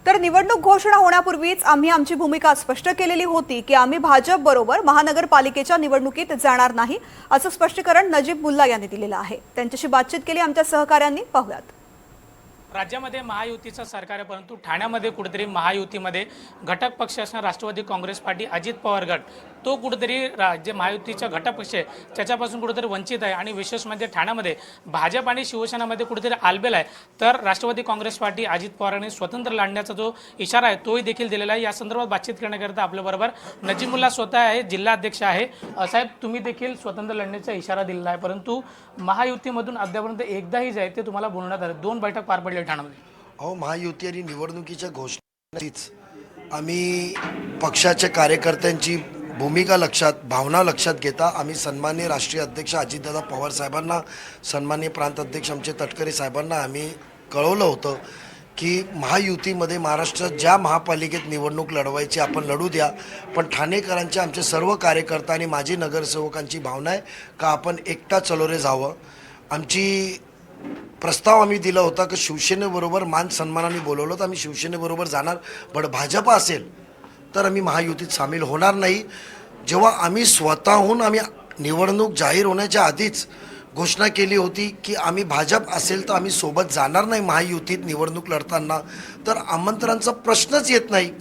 तर निवडणूक घोषणा होण्यापूर्वीच आम्ही आमची भूमिका स्पष्ट केलेली होती की आम्ही भाजप बरोबर महानगरपालिकेच्या निवडणुकीत जाणार नाही असं स्पष्टीकरण नजीब मुल्ला यांनी दिलेलं आहे। त्यांच्याशी बातचीत केली आमच्या सहकाऱ्यांनी, पाहूयात। राज्यामध्ये महायुतीचं सरकार आहे, परंतु ठाण्यामध्ये कुठेतरी महायुतीमध्ये घटक पक्ष असणारा राष्ट्रवादी काँग्रेस पार्टी, अजित पवार गट तो कुठेतरी जे महायुतीचा घटक पक्ष आहे त्याच्यापासून कुठेतरी वंचित आहे। आणि विशेष म्हणजे ठाण्यामध्ये भाजप आणि शिवसेनामध्ये कुठेतरी आलबेल आहे। तर राष्ट्रवादी काँग्रेस पार्टी, अजित पवारांनी स्वतंत्र लढण्याचा जो इशारा आहे तोही देखील दिलेला आहे। या संदर्भात बातचीत करण्याकरिता आपल्याबरोबर नजीब मुल्ला स्वतः आहे, जिल्हा अध्यक्ष आहे। साहेब, तुम्ही देखील स्वतंत्र लढण्याचा इशारा दिलेला आहे, परंतु महायुतीमधून अद्यापर्यंत एकदाही जे आहे ते तुम्हाला बोलण्यात आले, 2 बैठक पार पडल्या ठाण्यामध्ये। अहो, महायुती आणि निवडणुकीच्या घोषणेच आम्ही पक्षाच्या कार्यकर्त्यांची भूमिका लक्षात, भावना लक्षात घेता आम्ही सन्माननीय राष्ट्रीय अध्यक्ष अजितदादा पवार साहेबांना, सन्माननीय प्रांत अध्यक्ष आमचे तटकरे साहेबांना आम्ही कळवलं होतं की महायुतीमध्ये महाराष्ट्रात ज्या महापालिकेत निवडणूक लढवायची आपण लढू द्या, पण ठाणेकरांचे आमचे सर्व कार्यकर्ता आणि माजी नगरसेवकांची भावना आहे का आपण एकटा चलो रे जावं। आमची प्रस्ताव आम्ही दिला होता की शिवसेनेबरोबर मान सन्मानाने बोलवलं तर आम्ही शिवसेनेबरोबर जाणार, पण भाजप असेल तर आम्ही महायुतीत सामील होणार नाही। जेव्हा आम्ही स्वतःहून आम्ही निवडणूक जाहीर होण्याच्या आधीच घोषणा केली होती की आम्ही भाजप असेल तर आम्ही सोबत जाणार नाही महायुतीत निवडणूक लढताना, तर आमंत्रणाचा प्रश्नच येत नाही।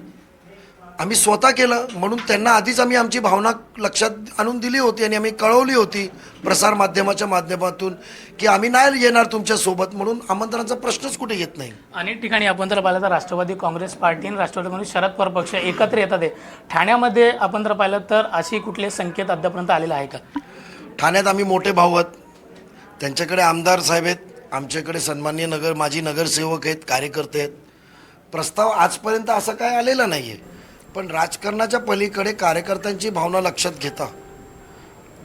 आम्ही स्वतः केलं म्हणून त्यांना आधीच आम्ही आमची भावना लक्षात आणून दिली होती आणि आम्ही कळवली होती प्रसार माध्यमाच्या माध्यमातून की आम्ही नाही येणार तुमच्यासोबत, म्हणून आमंत्रणाचा प्रश्नच कुठे येत नाही। अनेक ठिकाणी आपण जर पाहिलं तर राष्ट्रवादी काँग्रेस पार्टी आणि राष्ट्रवादी काँग्रेस शरद पवार पक्ष एकत्र येतात। ठाण्यामध्ये आपण जर पाहिलं तर अशी कुठले संकेत अद्यापर्यंत आलेला आहे का? ठाण्यात आम्ही मोठे भाऊ आहेत, त्यांच्याकडे आमदार साहेब आहेत, आमच्याकडे सन्माननीय माजी नगरसेवक आहेत, कार्यकर्ते आहेत। प्रस्ताव आजपर्यंत असं काय आलेला नाही आहे, पण राजकारणाच्या पलीकडे कार्यकर्त्यांची भावना लक्षात घेता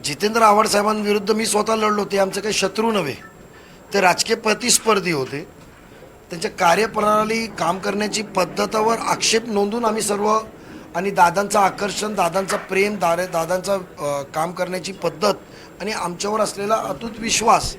जितेंद्र आव्हाड साहेबांविरुद्ध मी स्वतः लढलो, ते आमचे काही शत्रू नव्हे, ते राजकीय प्रतिस्पर्धी होते। त्यांच्या कार्यप्रणाली, काम करण्याची पद्धतीवर आक्षेप नोंदून आम्ही सर्व, आणि दादांचं आकर्षण, दादांचा प्रेम, दादांचा काम करण्याची पद्धत आणि आमच्यावर असलेला अतूट विश्वास